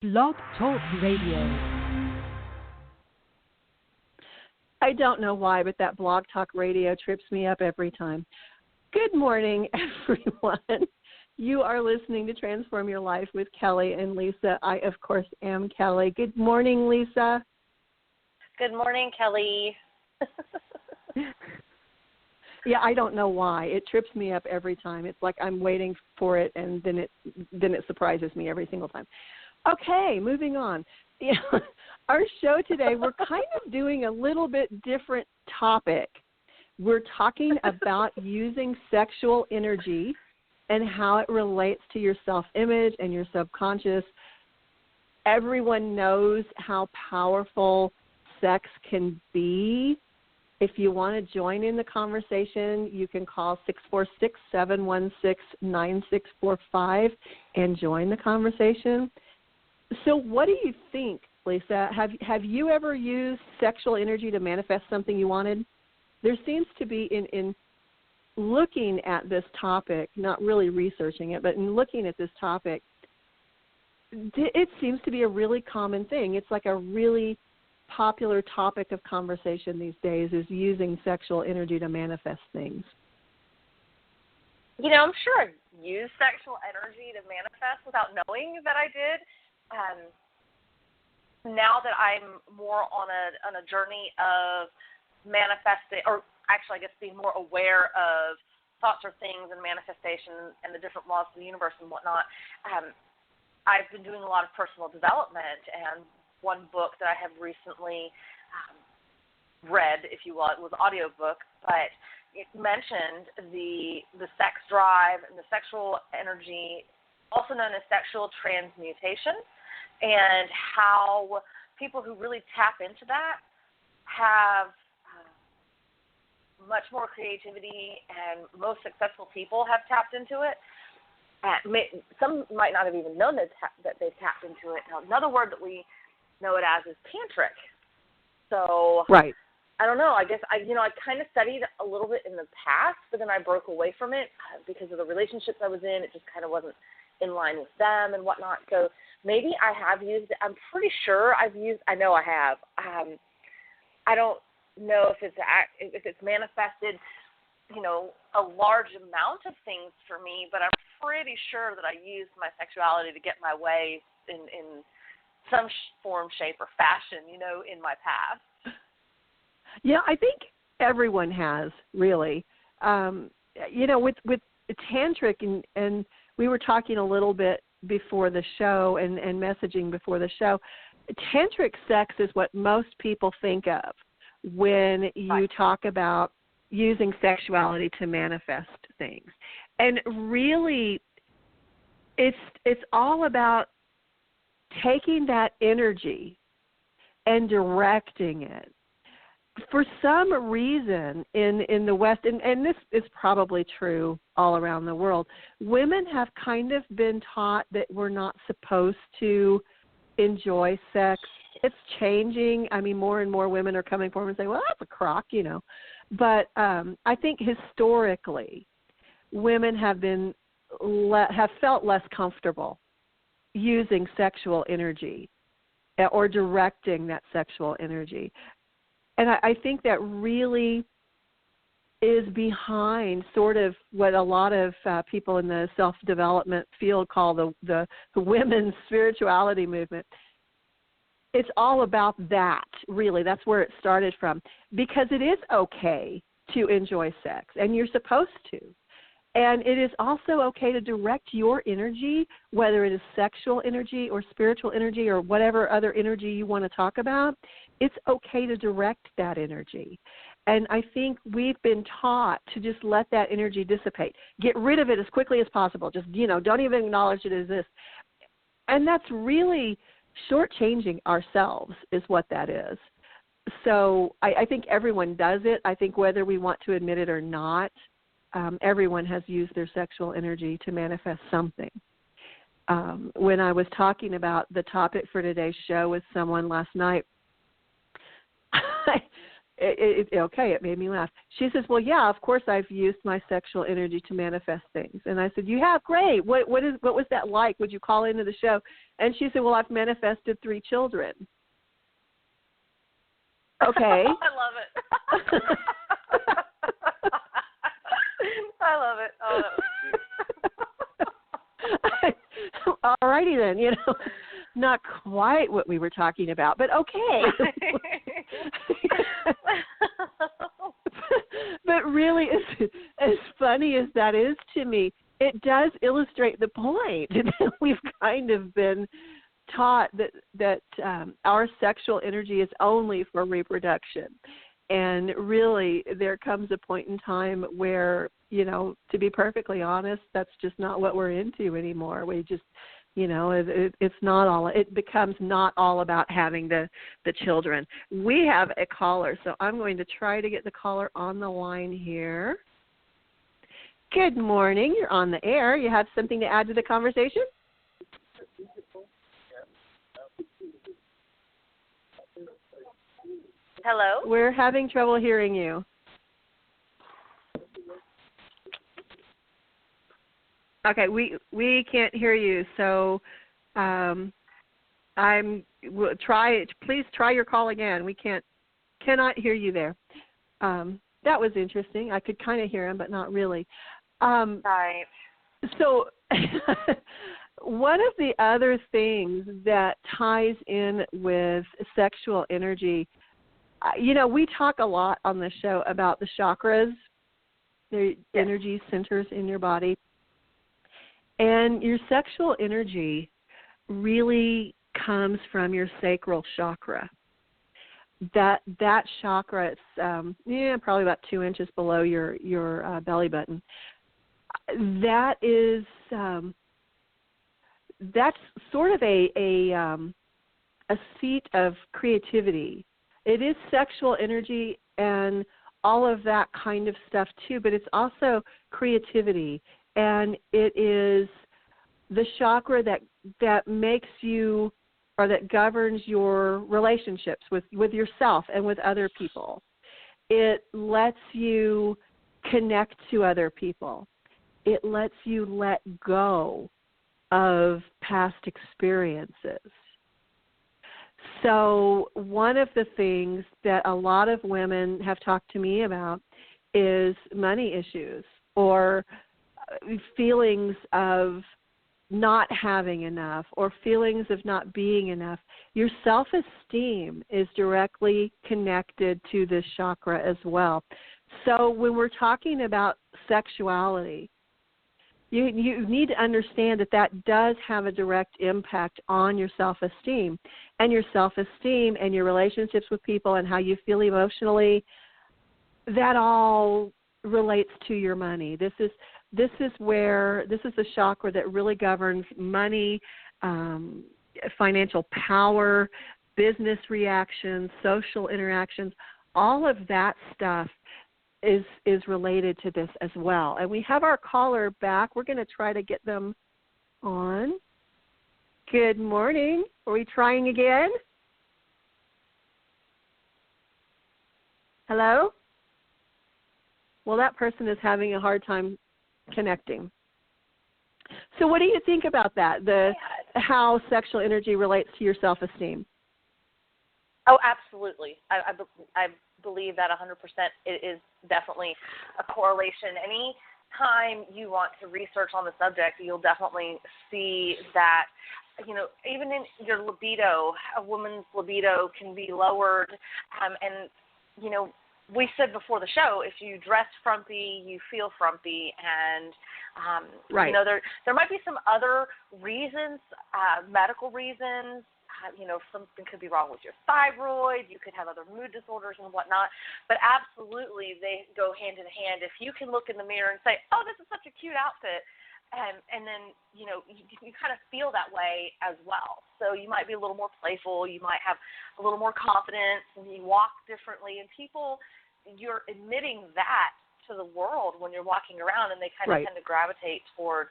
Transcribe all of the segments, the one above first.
Blog Talk Radio. I don't know why, but that Blog Talk Radio trips me up every time. Good morning, everyone. You are listening to Transform Your Life with Kellie and Lisa. I, of course, am Kellie. Good morning, Lisa. Good morning, Kellie. Yeah, I don't know why. It trips me up every time. It's like I'm waiting for it, and then it surprises me every single time. Okay, moving on. Yeah, our show today, we're kind of doing a little bit different topic. We're talking about using sexual energy and how it relates to your self-image and your subconscious. Everyone knows how powerful sex can be. If you want to join in the conversation, you can call 646-716-9645 and join the conversation. So what do you think, Lisa? Have you ever used sexual energy to manifest something you wanted? There seems to be, in looking at this topic, not really researching it, but in looking at this topic, it seems to be a really common thing. It's like a really popular topic of conversation these days is using sexual energy to manifest things. You know, I'm sure I've used sexual energy to manifest without knowing that I did. Now that I'm more on a journey of manifesting, or actually I guess being more aware of thoughts or things and manifestation and the different laws of the universe and whatnot, I've been doing a lot of personal development, and one book that I have recently read, if you will, it was an audiobook, but it mentioned the sex drive and the sexual energy, also known as sexual transmutation, and how people who really tap into that have much more creativity, and most successful people have tapped into it. Some might not have even known that they've tapped into it. Now, another word that we know it as is tantric. So, right. I don't know. I guess I kind of studied a little bit in the past, but then I broke away from it because of the relationships I was in. It just kind of wasn't in line with them and whatnot. So maybe I have used it. I'm pretty sure I know I have. I don't know if it's manifested, a large amount of things for me, but I'm pretty sure that I used my sexuality to get my way in some form, shape, or fashion, in my past. Yeah, I think everyone has, really. With tantric, and we were talking a little bit before the show and messaging before the show, tantric sex is what most people think of when you talk about using sexuality to manifest things. And really, it's all about taking that energy and directing it. For some reason in the West, and this is probably true all around the world, women have kind of been taught that we're not supposed to enjoy sex. It's changing. I mean, more and more women are coming forward and saying, well, that's a crock, But I think historically, women have felt less comfortable using sexual energy or directing that sexual energy. And I think that really is behind sort of what a lot of people in the self-development field call the women's spirituality movement. It's all about that, really. That's where it started from, because it is okay to enjoy sex, and you're supposed to. And it is also okay to direct your energy, whether it is sexual energy or spiritual energy or whatever other energy you want to talk about. It's okay to direct that energy. And I think we've been taught to just let that energy dissipate. Get rid of it as quickly as possible. Just, don't even acknowledge it exists. And that's really shortchanging ourselves is what that is. So I think everyone does it. I think whether we want to admit it or not, everyone has used their sexual energy to manifest something. When I was talking about the topic for today's show with someone last night, It made me laugh. She says, well, yeah, of course I've used my sexual energy to manifest things. And I said, you have? Great. What was that like? Would you call into the show? And she said, well, I've manifested 3 children. Okay. I love it. I love it. Oh, that was cute. All righty then, not quite what we were talking about, but okay. But really, as funny as that is to me, it does illustrate the point that we've kind of been taught that our sexual energy is only for reproduction. And really, there comes a point in time where, to be perfectly honest, that's just not what we're into anymore. We just, it's not all, it becomes not all about having the children. We have a caller, so I'm going to try to get the caller on the line here. Good morning. You're on the air. You have something to add to the conversation? Hello? We're having trouble hearing you. Okay, we can't hear you, so please try your call again. We cannot hear you there. That was interesting. I could kind of hear him, but not really. Right. So one of the other things that ties in with sexual energy, we talk a lot on the show about the chakras, the energy centers in your body. And your sexual energy really comes from your sacral chakra. That chakra, it's probably about 2 inches below your belly button. That is that's sort of a seat of creativity. It is sexual energy and all of that kind of stuff too, but it's also creativity. And it is the chakra that makes you, or that governs your relationships with yourself and with other people. It lets you connect to other people. It lets you let go of past experiences. So one of the things that a lot of women have talked to me about is money issues or feelings of not having enough or feelings of not being enough. Your self-esteem is directly connected to this chakra as well. So when we're talking about sexuality, you need to understand that does have a direct impact on your self-esteem. And your self-esteem and your relationships with people and how you feel emotionally, that all relates to your money. This is the chakra that really governs money, financial power, business reactions, social interactions. All of that stuff is related to this as well. And we have our caller back. We're going to try to get them on. Good morning. Are we trying again? Hello? Well, that person is having a hard time connecting. So what do you think about that, how sexual energy relates to your self-esteem? Oh, absolutely. I believe that 100%. It is definitely a correlation. Any time you want to research on the subject, you'll definitely see that, even in your libido, a woman's libido can be lowered. And we said before the show, if you dress frumpy, you feel frumpy. And, right. There might be some other reasons, medical reasons. Something could be wrong with your thyroid. You could have other mood disorders and whatnot. But absolutely, they go hand in hand. If you can look in the mirror and say, oh, this is such a cute outfit, and then, you kind of feel that way as well. So you might be a little more playful. You might have a little more confidence, and you walk differently. And people, you're admitting that to the world when you're walking around, and they kind of tend to gravitate towards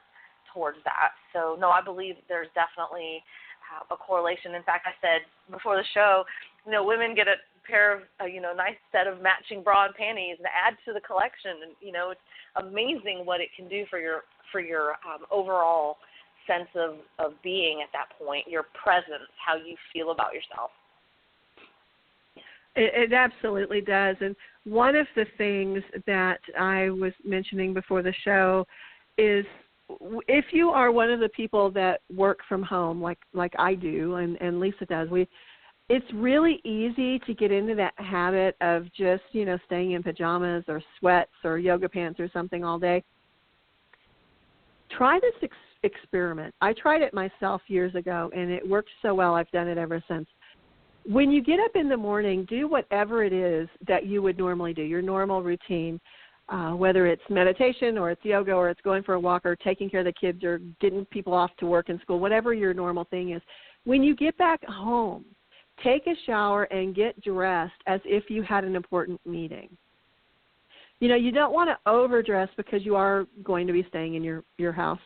that. So, no, I believe there's definitely a correlation. In fact, I said before the show, women get a pair of, nice set of matching bra and panties and add to the collection. And, it's amazing what it can do for your overall sense of being at that point, your presence, how you feel about yourself. It absolutely does. And one of the things that I was mentioning before the show is if you are one of the people that work from home, like I do and Lisa does, it's really easy to get into that habit of just, staying in pajamas or sweats or yoga pants or something all day. Try this experiment. I tried it myself years ago, and it worked so well I've done it ever since. When you get up in the morning, do whatever it is that you would normally do, your normal routine, whether it's meditation or it's yoga or it's going for a walk or taking care of the kids or getting people off to work and school, whatever your normal thing is. When you get back home, take a shower and get dressed as if you had an important meeting. You don't want to overdress because you are going to be staying in your house.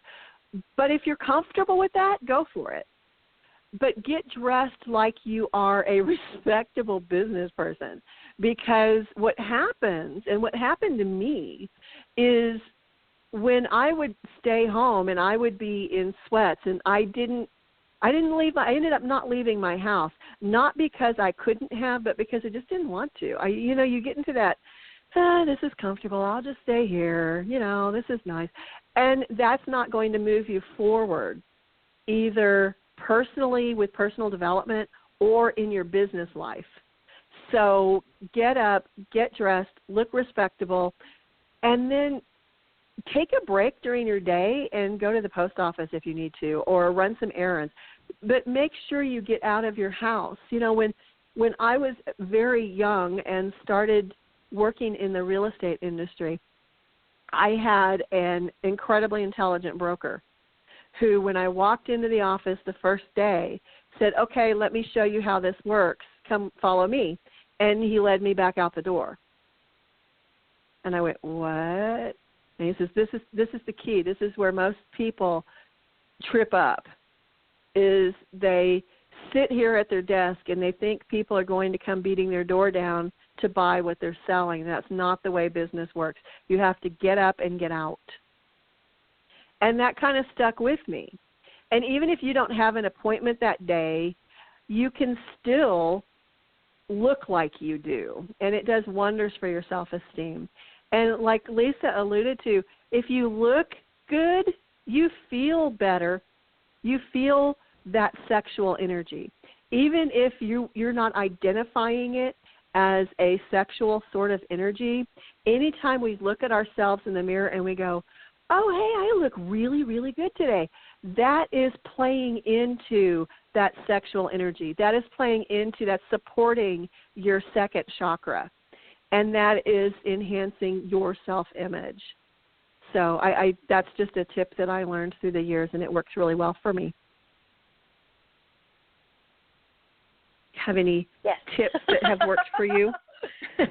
But if you're comfortable with that, go for it. But get dressed like you are a respectable business person, because what happens, and what happened to me, is when I would stay home and I would be in sweats and I ended up not leaving my house, not because I couldn't have, but because I just didn't want to. You get into that, this is comfortable, I'll just stay here, this is nice. And that's not going to move you forward, either personally with personal development or in your business life. So get up, get dressed, look respectable, and then take a break during your day and go to the post office if you need to, or run some errands. But make sure you get out of your house. When I was very young and started working in the real estate industry, I had an incredibly intelligent broker who, when I walked into the office the first day, said, okay, let me show you how this works. Come follow me. And he led me back out the door. And I went, what? And he says, this is the key. This is where most people trip up, is they sit here at their desk and they think people are going to come beating their door down to buy what they're selling. That's not the way business works. You have to get up and get out. And that kind of stuck with me. And even if you don't have an appointment that day, you can still look like you do. And it does wonders for your self-esteem. And like Lisa alluded to, if you look good, you feel better. You feel that sexual energy. Even if you're not identifying it as a sexual sort of energy, anytime we look at ourselves in the mirror and we go, oh, hey, I look really, really good today, that is playing into that sexual energy. That is playing into, that's supporting your second chakra, and that is enhancing your self-image. So that's just a tip that I learned through the years, and it works really well for me. Have any tips that have worked for you? Well,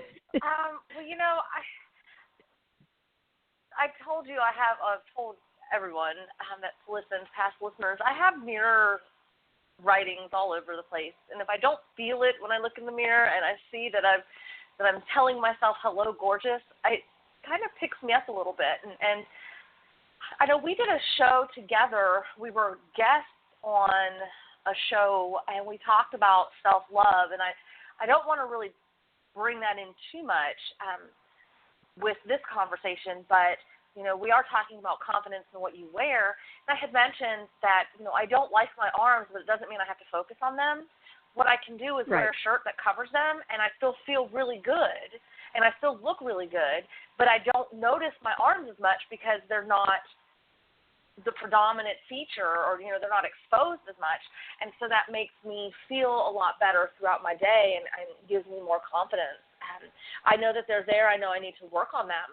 I told you I've told everyone that's listened, past listeners, I have mirror writings all over the place, and if I don't feel it when I look in the mirror and I see that I'm telling myself hello, gorgeous, it kind of picks me up a little bit. And I know we did a show together. We were guests on a show, and we talked about self-love, and I don't want to really bring that in too much with this conversation, but we are talking about confidence in what you wear. And I had mentioned that I don't like my arms, but it doesn't mean I have to focus on them. What I can do is wear a shirt that covers them, and I still feel really good, and I still look really good, but I don't notice my arms as much because they're not the predominant feature, or they're not exposed as much, and so that makes me feel a lot better throughout my day and gives me more confidence. And I know that they're there. I know I need to work on them,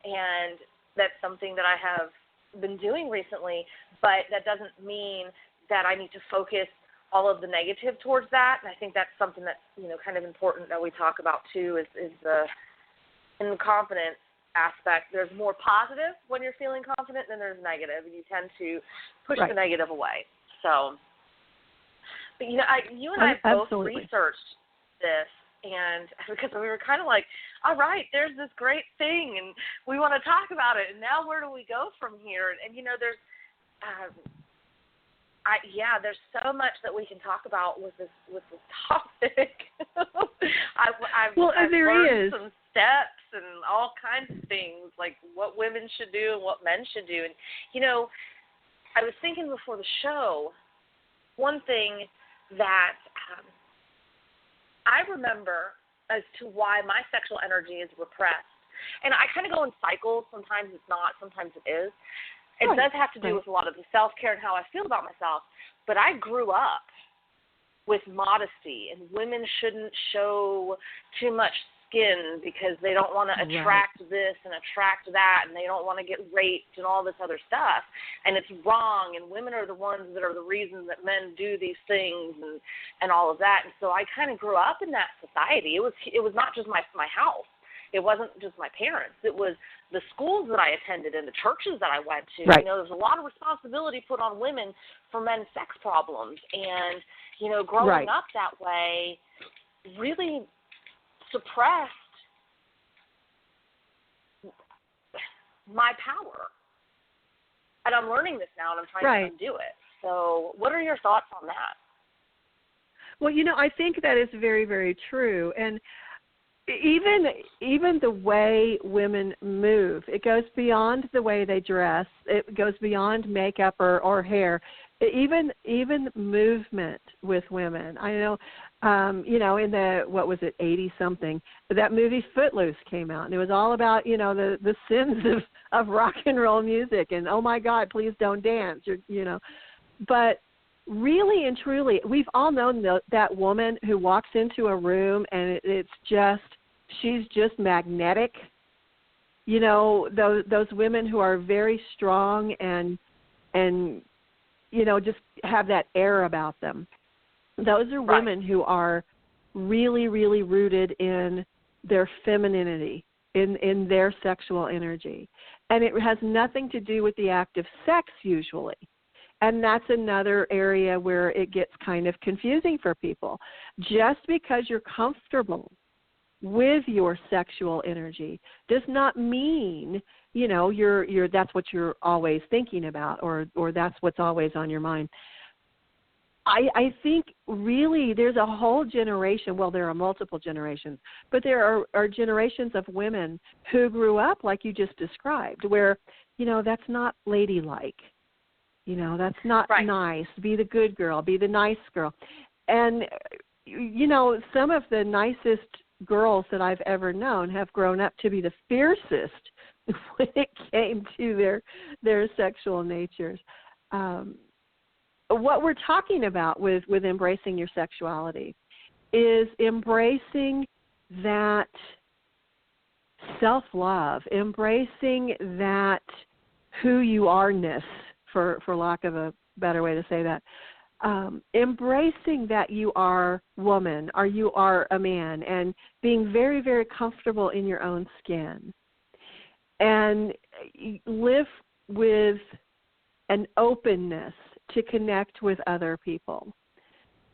and that's something that I have been doing recently, but that doesn't mean that I need to focus all of the negative towards that. And I think that's something that's kind of important that we talk about too, is the in the confidence aspect. There's more positive when you're feeling confident than there's negative, and you tend to push the negative away. So, but you and I both researched this, And because we were kind of like, all right, there's this great thing, and we want to talk about it, and now where do we go from here? And you know, there's there's so much that we can talk about with this topic. I've learned some steps and all kinds of things, like what women should do and what men should do. And you know, I was thinking before the show, one thing that I remember as to why my sexual energy is repressed. And I kind of go in cycles. Sometimes it's not, sometimes it is. It does have to do with a lot of the self-care and how I feel about myself. But I grew up with modesty, and women shouldn't show too much skin because they don't want to attract this and attract that, and they don't want to get raped and all this other stuff. And it's wrong, and women are the ones that are the reason that men do these things and all of that. And so I kind of grew up in that society. It was not just my house. It wasn't just my parents. It was the schools that I attended and the churches that I went to. Right. You know, there's a lot of responsibility put on women for men's sex problems. And, you know, growing up that way really suppressed my power. And I'm learning this now, and I'm trying to undo it. So what are your thoughts on that? Well, you know, I think that is very, very true. And even the way women move, it goes beyond the way they dress. It goes beyond makeup or hair. Even movement with women. I know, you know, in the, what was it, 80-something, that movie Footloose came out, and it was all about, you know, the sins of rock and roll music, and, oh, my God, please don't dance, you know. But really and truly, we've all known that woman who walks into a room and it's just, she's just magnetic. You know, those women who are very strong and you know, just have that air about them. Those are women who are really, really rooted in their femininity, in their sexual energy. And it has nothing to do with the act of sex usually. And that's another area where it gets kind of confusing for people. Just because you're comfortable with your sexual energy does not mean, you know, you're that's what you're always thinking about, or that's what's always on your mind. I think really there's a whole generation, well, there are multiple generations, but there are generations of women who grew up like you just described, where, you know, that's not ladylike. You know, that's not nice. Be the good girl. Be the nice girl. And, you know, some of the nicest girls that I've ever known have grown up to be the fiercest when it came to their sexual natures. What we're talking about with embracing your sexuality is embracing that self-love, embracing that who you are-ness, for lack of a better way to say that, embracing that you are woman or you are a man, and being very, very comfortable in your own skin, and live with an openness to connect with other people.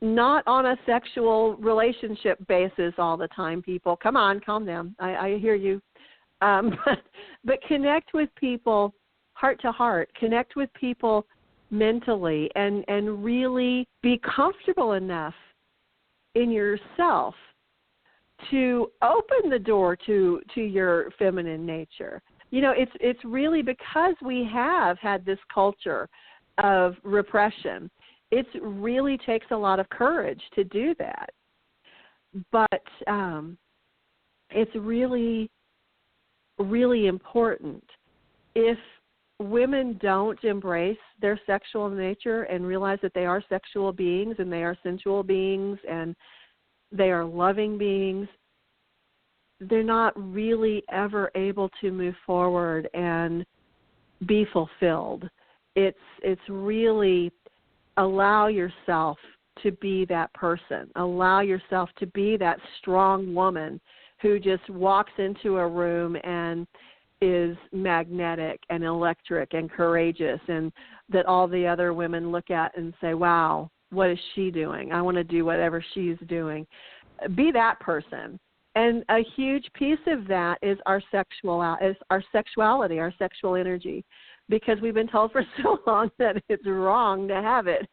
Not on a sexual relationship basis all the time, people. Come on, calm down. I hear you. But connect with people heart to heart. Connect with people mentally, and really be comfortable enough in yourself to open the door to your feminine nature. You know, it's really because we have had this culture of repression. It really takes a lot of courage to do that. But it's really, really important. If women don't embrace their sexual nature and realize that they are sexual beings and they are sensual beings and they are loving beings, they're not really ever able to move forward and be fulfilled. It's really allow yourself to be that person. Allow yourself to be that strong woman who just walks into a room and is magnetic and electric and courageous, and that all the other women look at and say, wow, what is she doing? I want to do whatever she's doing. be that person. And a huge piece of that is our sexuality, our sexual energy, because we've been told for so long that it's wrong to have it.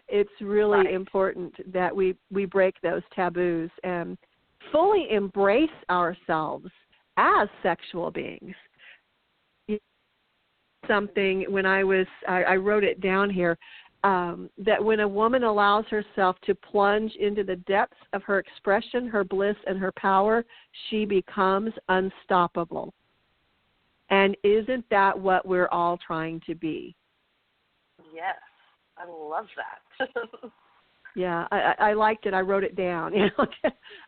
It's really important that we break those taboos and fully embrace ourselves as sexual beings. Something when I wrote it down here, that when a woman allows herself to plunge into the depths of her expression, her bliss, and her power, she becomes unstoppable. And isn't that what we're all trying to be? Yes, I love that. Yeah, I liked it. I wrote it down. I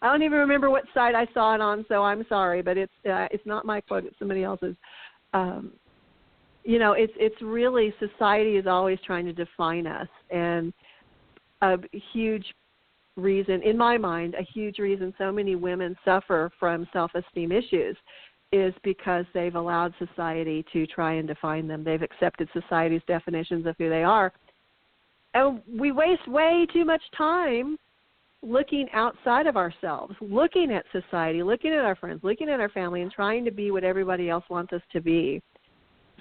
don't even remember what site I saw it on, so I'm sorry, but it's not my quote; it's somebody else's. It's really, society is always trying to define us, and a huge reason, in my mind, a huge reason so many women suffer from self-esteem issues is because they've allowed society to try and define them. They've accepted society's definitions of who they are. And we waste way too much time looking outside of ourselves, looking at society, looking at our friends, looking at our family, and trying to be what everybody else wants us to be.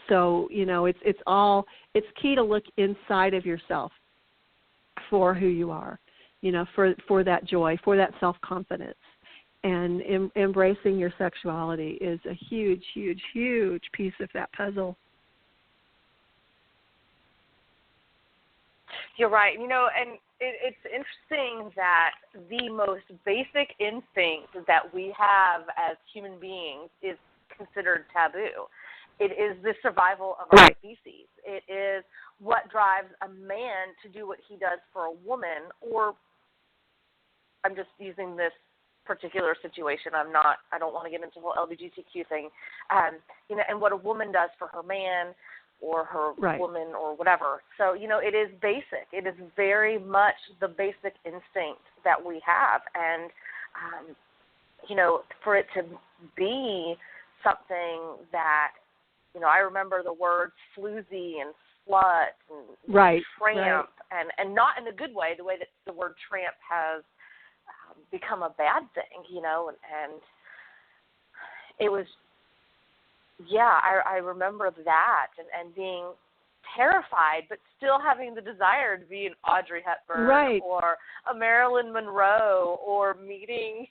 So, it's key to look inside of yourself for who you are, for that joy, for that self-confidence. And embracing your sexuality is a huge, huge, huge piece of that puzzle. You're right. And it's interesting that the most basic instinct that we have as human beings is considered taboo. It is the survival of our species. It is what drives a man to do what he does for a woman, or I'm just using this particular situation. I don't want to get into the whole LGBTQ thing. And what a woman does for her man or her woman or whatever. So, it is basic. It is very much the basic instinct that we have. And, for it to be something that, I remember the words floozy and slut and tramp, and not in a good way, the way that the word tramp has become a bad thing, and it was, I remember that and being terrified, but still having the desire to be an Audrey Hepburn or a Marilyn Monroe, or meeting,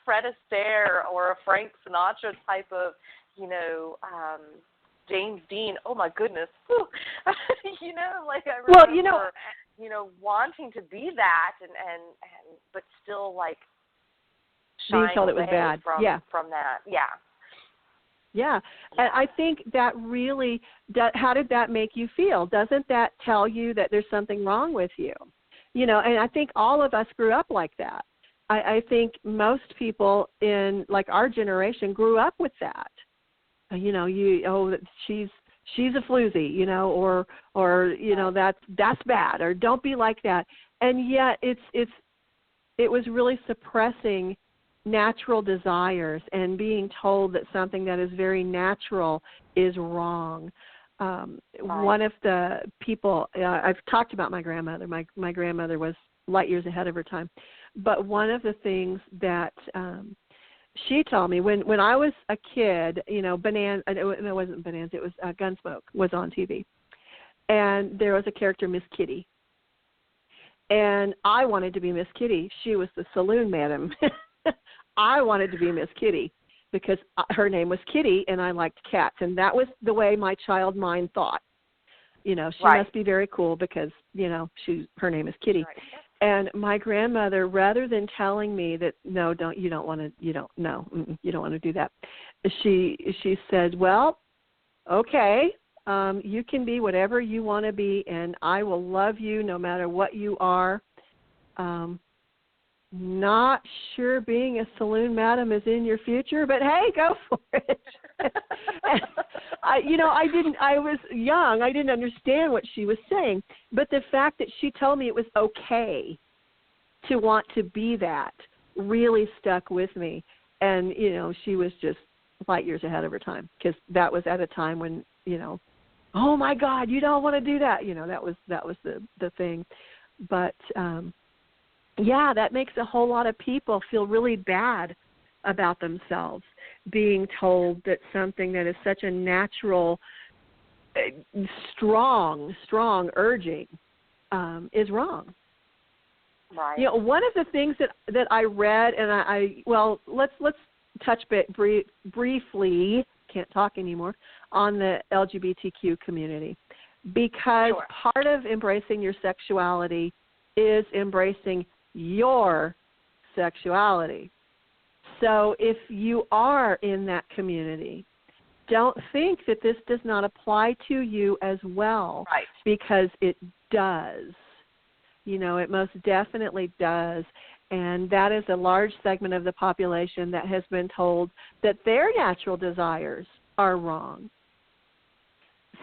Fred Astaire or a Frank Sinatra type of, James Dean. Oh my goodness. I remember, wanting to be that and but still shying being told it was bad. From that. Yeah. Yeah, and I think that really, how did that make you feel? Doesn't that tell you that there's something wrong with you? And I think all of us grew up like that. I think most people in our generation grew up with that. She's a floozy, or that's bad, or don't be like that. And yet it was really suppressing natural desires and being told that something that is very natural is wrong. One of the people, I've talked about my grandmother. My grandmother was light years ahead of her time. But one of the things that she told me when I was a kid, Bonanza, it wasn't Bonanza, it was Gunsmoke was on TV. And there was a character, Miss Kitty. And I wanted to be Miss Kitty. She was the saloon madam. I wanted to be Miss Kitty because her name was Kitty and I liked cats. And that was the way my child mind thought. She must be very cool because, her name is Kitty. Right. And my grandmother, rather than telling me that, no, you don't want to do that. She said, well, okay, you can be whatever you want to be and I will love you no matter what you are. Not sure being a saloon madam is in your future, but hey, go for it. I was young. I didn't understand what she was saying, but the fact that she told me it was okay to want to be that really stuck with me. And, she was just light years ahead of her time because that was at a time when, oh my God, you don't want to do that. That was the thing. But, yeah, that makes a whole lot of people feel really bad about themselves, being told that something that is such a natural, strong urging is wrong. Right. You know, one of the things that I read, and let's touch briefly, can't talk anymore, on the LGBTQ community, because Sure. part of embracing your sexuality is embracing your sexuality. So if you are in that community, don't think that this does not apply to you as well, Right. because it does. You know, it most definitely does. And that is a large segment of the population that has been told that their natural desires are wrong.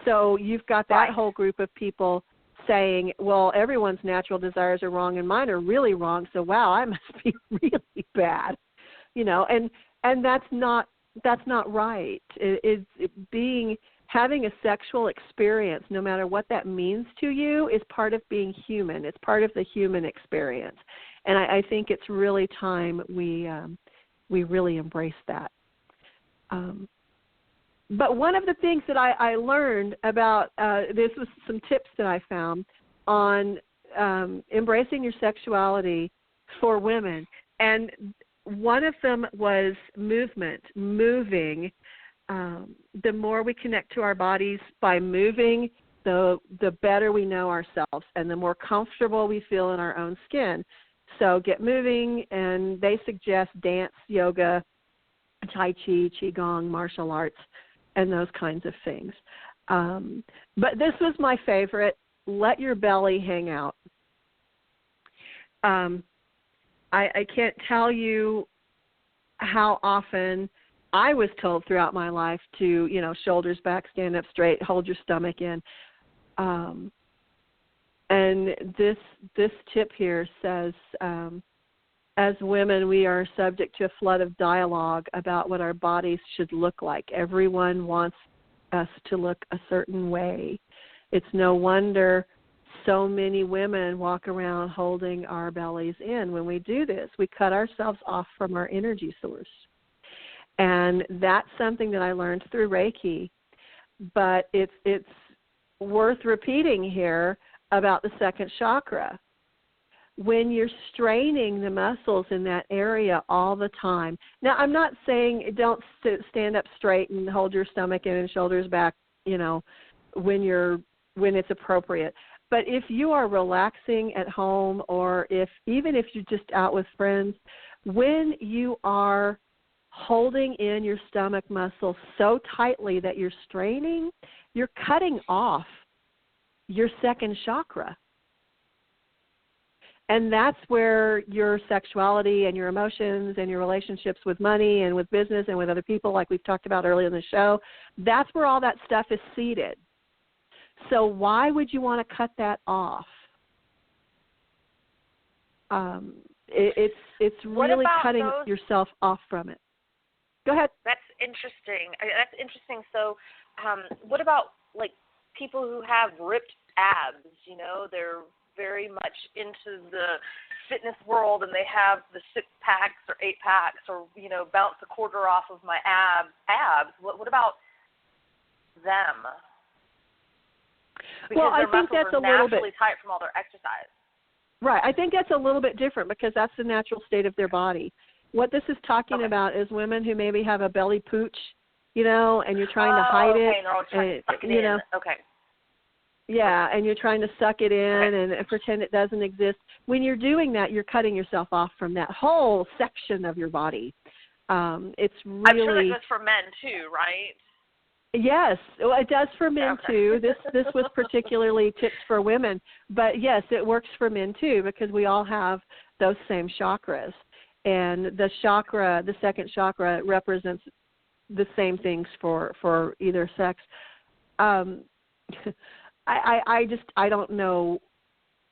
So you've got that Right. whole group of people saying, well, everyone's natural desires are wrong and mine are really wrong, so wow, I must be really bad. You know, and that's not right. Having a sexual experience, no matter what that means to you, is part of being human. It's part of the human experience. And I think it's really time we really embrace that. But one of the things that I learned about, this was some tips that I found on embracing your sexuality for women. And one of them was movement, moving. The more we connect to our bodies by moving, the better we know ourselves and the more comfortable we feel in our own skin. So get moving, and they suggest dance, yoga, Tai Chi, Qigong, martial arts, and those kinds of things. But this was my favorite, let your belly hang out. I can't tell you how often I was told throughout my life to, you know, shoulders back, stand up straight, hold your stomach in. And this tip here says, as women, we are subject to a flood of dialogue about what our bodies should look like. Everyone wants us to look a certain way. It's no wonder so many women walk around holding our bellies in. When we do this, we cut ourselves off from our energy source. And that's something that I learned through Reiki. But it's worth repeating here about the second chakra. When you're straining the muscles in that area all the time. Now, I'm not saying don't stand up straight and hold your stomach in and shoulders back, you know, when it's appropriate. But if you are relaxing at home, or even if you're just out with friends, when you are holding in your stomach muscle so tightly that you're straining, you're cutting off your second chakra. And that's where your sexuality and your emotions and your relationships with money and with business and with other people, like we've talked about earlier in the show, that's where all that stuff is seated. So why would you want to cut that off? It's really cutting yourself off from it. Go ahead. That's interesting. So what about, like, people who have ripped abs? You know, they're very much into the fitness world, and they have the 6-packs or 8-packs, or, you know, bounce a quarter off of my abs. What about them? Because well, I think that's a little bit tight from all their exercise. Right. I think that's a little bit different, because that's the natural state of their body. What this is talking about is women who maybe have a belly pooch, you know, and you're trying to hide it. And, you know. Okay. Yeah, and you're trying to suck it in and pretend it doesn't exist. When you're doing that, you're cutting yourself off from that whole section of your body. It's really. I'm sure that goes for men too, right? Yes, well, it does for men too. This was particularly tipped for women, but yes, it works for men too, because we all have those same chakras, and the second chakra represents the same things for either sex. I don't know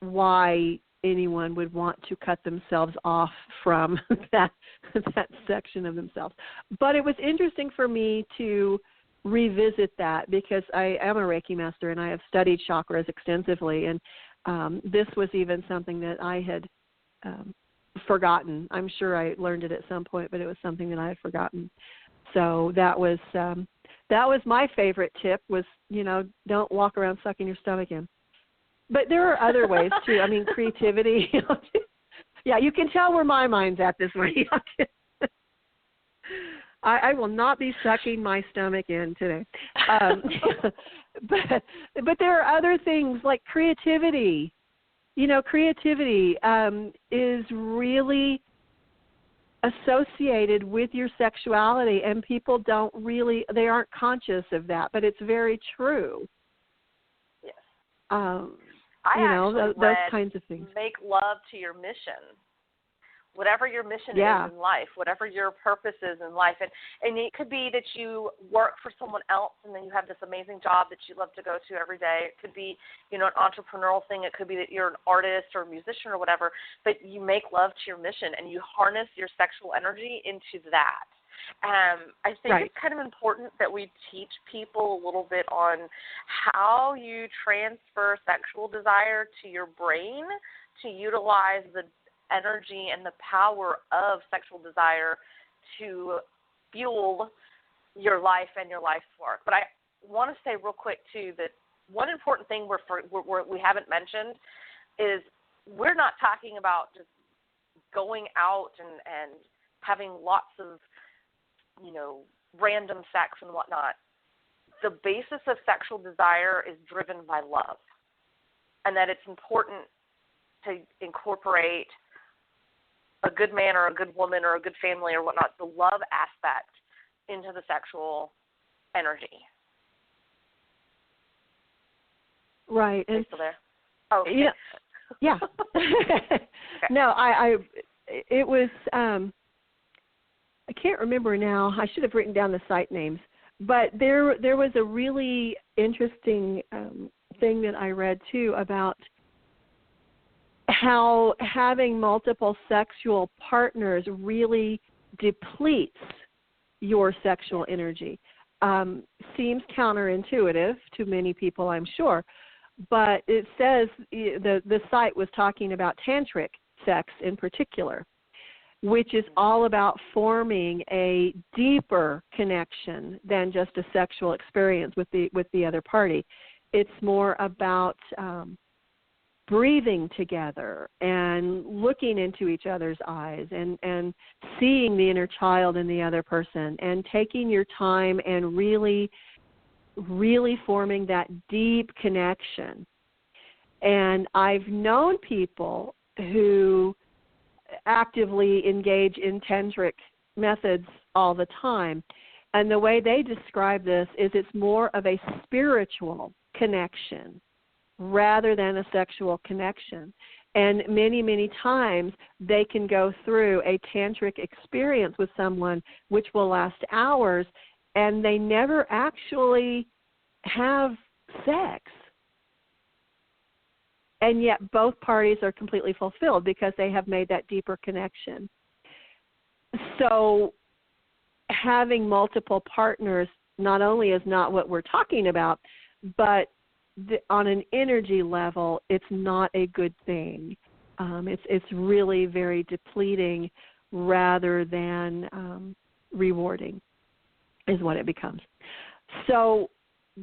why anyone would want to cut themselves off from that section of themselves. But it was interesting for me to revisit that, because I am a Reiki master and I have studied chakras extensively, and this was even something that I had forgotten. I'm sure I learned it at some point, but it was something that I had forgotten. So that was my favorite tip was, don't walk around sucking your stomach in. But there are other ways too. I mean, creativity. Yeah, you can tell where my mind's at this morning. I will not be sucking my stomach in today. But there are other things like creativity. Creativity is really associated with your sexuality, and people they aren't conscious of that, but it's very true. Yes. Those kinds of things. Make love to your mission. Whatever your mission is in life, whatever your purpose is in life. And it could be that you work for someone else and then you have this amazing job that you love to go to every day. It could be, an entrepreneurial thing. It could be that you're an artist or a musician or whatever, but you make love to your mission and you harness your sexual energy into that. I think it's kind of important that we teach people a little bit on how you transfer sexual desire to your brain to utilize the energy and the power of sexual desire to fuel your life and your life's work. But I want to say real quick, too, that one important thing we haven't mentioned is we're not talking about just going out and having lots of, random sex and whatnot. The basis of sexual desire is driven by love, and that it's important to incorporate a good man or a good woman or a good family or whatnot, the love aspect into the sexual energy. Right. Are you still there? Oh, okay. Yeah. Okay. No, it was, I can't remember now. I should have written down the site names, but there was a really interesting thing that I read too about how having multiple sexual partners really depletes your sexual energy. Seems counterintuitive to many people, I'm sure, but it says the site was talking about tantric sex in particular, which is all about forming a deeper connection than just a sexual experience with the other party. It's more about breathing together and looking into each other's eyes and seeing the inner child in the other person and taking your time and really, really forming that deep connection. And I've known people who actively engage in tantric methods all the time, and the way they describe this is it's more of a spiritual connection rather than a sexual connection. And many, many times they can go through a tantric experience with someone which will last hours, and they never actually have sex. And yet both parties are completely fulfilled because they have made that deeper connection. So having multiple partners not only is not what we're talking about, but on an energy level, it's not a good thing. It's really very depleting rather than rewarding is what it becomes. So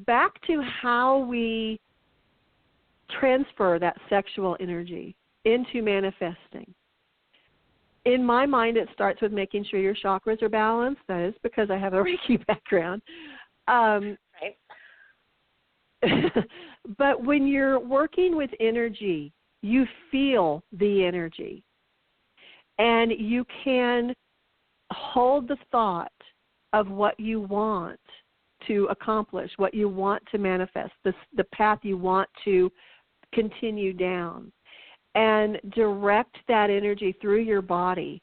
back to how we transfer that sexual energy into manifesting. In my mind, it starts with making sure your chakras are balanced. That is because I have a Reiki background. Right. But when you're working with energy, you feel the energy. And you can hold the thought of what you want to accomplish, what you want to manifest, the path you want to continue down, and direct that energy through your body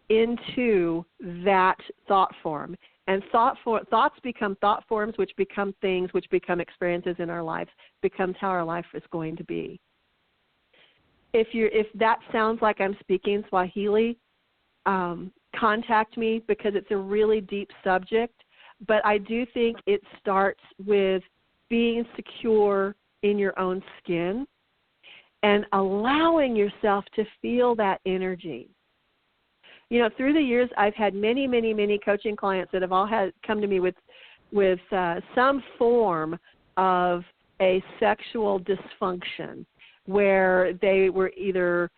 into that thought form. And thoughts become thought forms, which become things, which become experiences in our lives, becomes how our life is going to be. If that sounds like I'm speaking Swahili, contact me because it's a really deep subject. But I do think it starts with being secure in your own skin and allowing yourself to feel that energy. You know, through the years, I've had many, many, many coaching clients that have all come to me with some form of a sexual dysfunction where they were either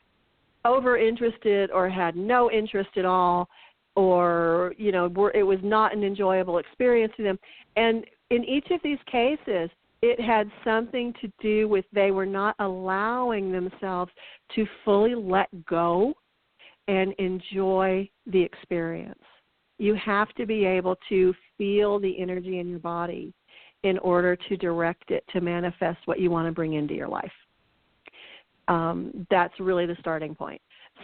over-interested or had no interest at all, or, you know, it was not an enjoyable experience to them. And in each of these cases, it had something to do with they were not allowing themselves to fully let go and enjoy the experience. You have to be able to feel the energy in your body in order to direct it to manifest what you want to bring into your life. That's really the starting point.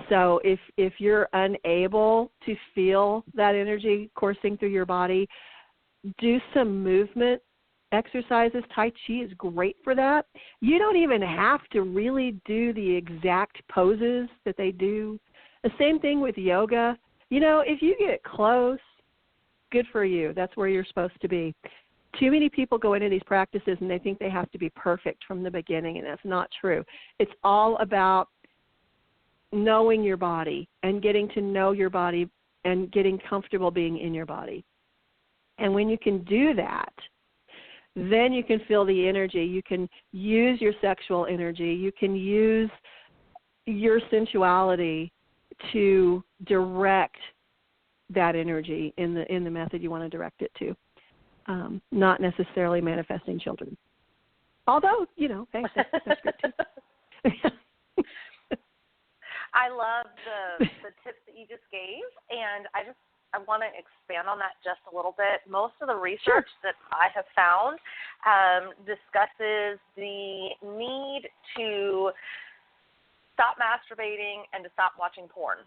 So if you're unable to feel that energy coursing through your body, do some movement exercises. Tai Chi is great for that. You don't even have to really do the exact poses that they do. The same thing with yoga. You know, if you get close, good for you. That's where you're supposed to be. Too many people go into these practices and they think they have to be perfect from the beginning, and that's not true. It's all about knowing your body and getting to know your body and getting comfortable being in your body. And when you can do that, then you can feel the energy. You can use your sexual energy. You can use your sensuality to direct that energy in the method you want to direct it to, not necessarily manifesting children. Although, you know, hey, that's good too. I love the tips that you just gave, and I want to expand on that just a little bit. Most of the research that I have found discusses the need to stop masturbating and to stop watching porn.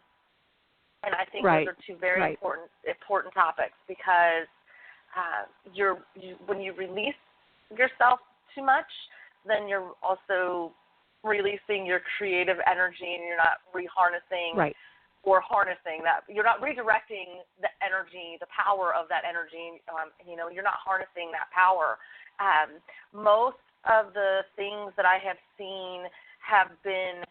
And I think those are two very important topics, because when you release yourself too much, then you're also releasing your creative energy, and you're not reharnessing or harnessing that. You're not redirecting the energy, the power of that energy. You know, you're not harnessing that power. Most of the things that I have seen have been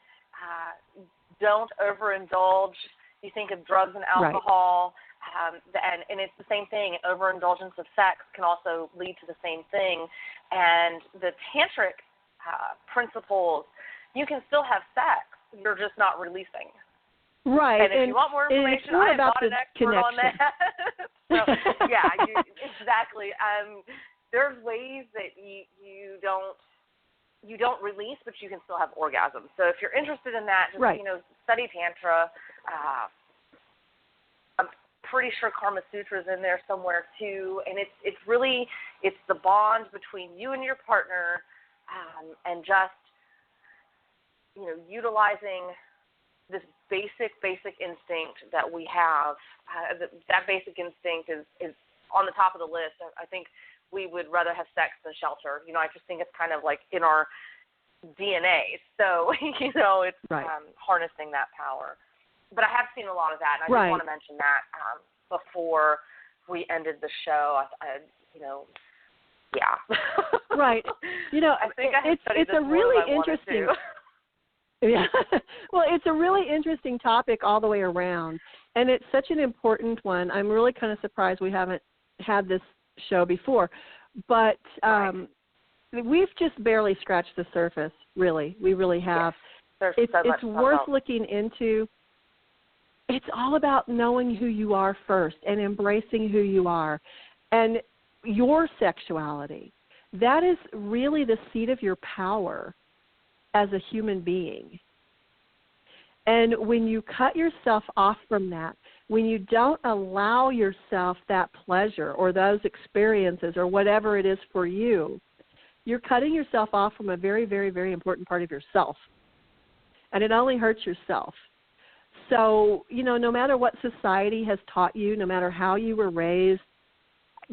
don't overindulge. You think of drugs and alcohol, and it's the same thing. Overindulgence of sex can also lead to the same thing. And the tantric principles, you can still have sex, you're just not releasing. Right. And if you want more information, I am not an expert on that. So, yeah, exactly. There's ways that you don't release, but you can still have orgasms. So if you're interested in that, just study Tantra. I'm pretty sure Karma Sutra is in there somewhere too, and it's the bond between you and your partner, and just utilizing this basic instinct that we have. That basic instinct is on the top of the list. I think we would rather have sex than shelter. I just think it's kind of like in our DNA. So, it's harnessing that power. But I have seen a lot of that, and I just want to mention that before we ended the show. Yeah. Right. I think I it's a really interesting. Yeah. Well, it's a really interesting topic all the way around, and it's such an important one. I'm really kind of surprised we haven't had this show before, but we've just barely scratched the surface, really. We really have. Yes. It's worth looking into. It's all about knowing who you are first and embracing who you are and your sexuality. That is really the seat of your power as a human being. And when you cut yourself off from that, when you don't allow yourself that pleasure or those experiences or whatever it is for you, you're cutting yourself off from a very, very, very important part of yourself. And it only hurts yourself. So, no matter what society has taught you, no matter how you were raised,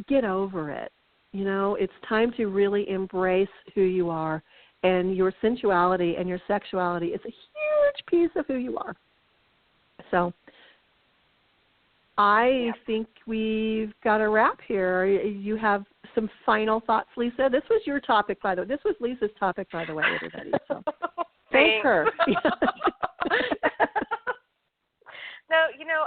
get over it. It's time to really embrace who you are, and your sensuality and your sexuality is a huge piece of who you are. So I think we've got a wrap here. You have some final thoughts, Lisa? This was your topic, by the way. This was Lisa's topic, by the way, everybody. So. Thank her. No,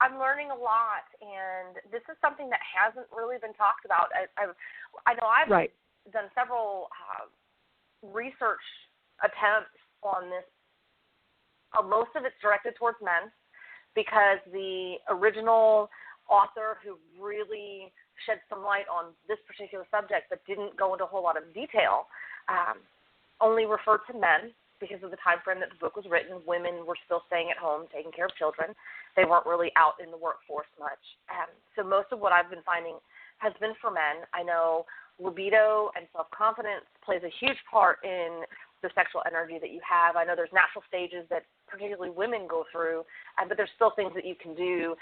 I'm learning a lot, and this is something that hasn't really been talked about. I know I've right. done several research attempts on this. Most of it's directed towards men, because the original author who really shed some light on this particular subject but didn't go into a whole lot of detail only referred to men because of the time frame that the book was written. Women were still staying at home, taking care of children. They weren't really out in the workforce much. So most of what I've been finding has been for men. I know libido and self-confidence plays a huge part in the sexual energy that you have. I know there's natural stages that particularly women go through, but there's still things that you can do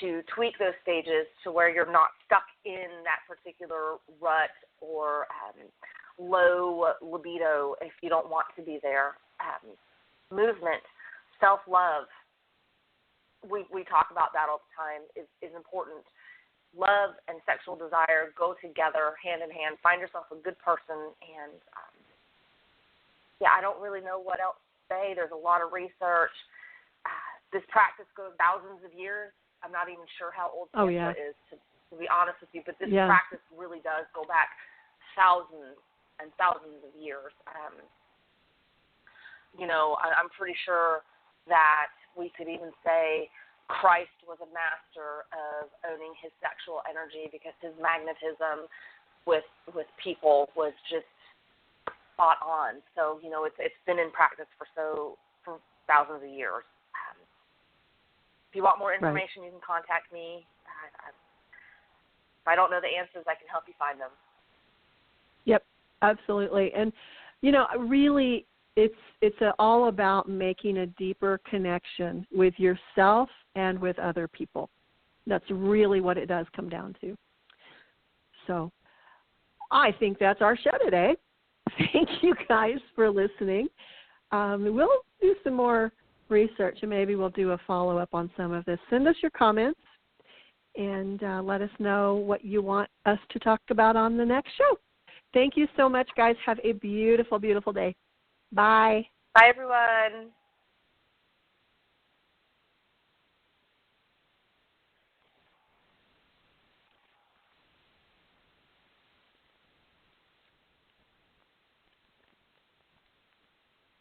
to tweak those stages to where you're not stuck in that particular rut or low libido if you don't want to be there. Movement, self-love, we talk about that all the time, is important. Love and sexual desire go together hand in hand. Find yourself a good person, and I don't really know what else to say. There's a lot of research. This practice goes thousands of years. I'm not even sure how old Tantra is, to be honest with you, but this practice really does go back thousands and thousands of years. I'm pretty sure that we could even say Christ was a master of owning his sexual energy, because his magnetism with people was just spot on. So, it's been in practice for thousands of years. If you want more information, you can contact me. If I don't know the answers, I can help you find them. Yep, absolutely. And, really, it's all about making a deeper connection with yourself and with other people. That's really what it does come down to. So I think that's our show today. Thank you guys for listening. We'll do some more research, and maybe we'll do a follow-up on some of this. Send us your comments and let us know what you want us to talk about on the next show. Thank you so much, guys. Have a beautiful, beautiful day. Bye. Bye, everyone.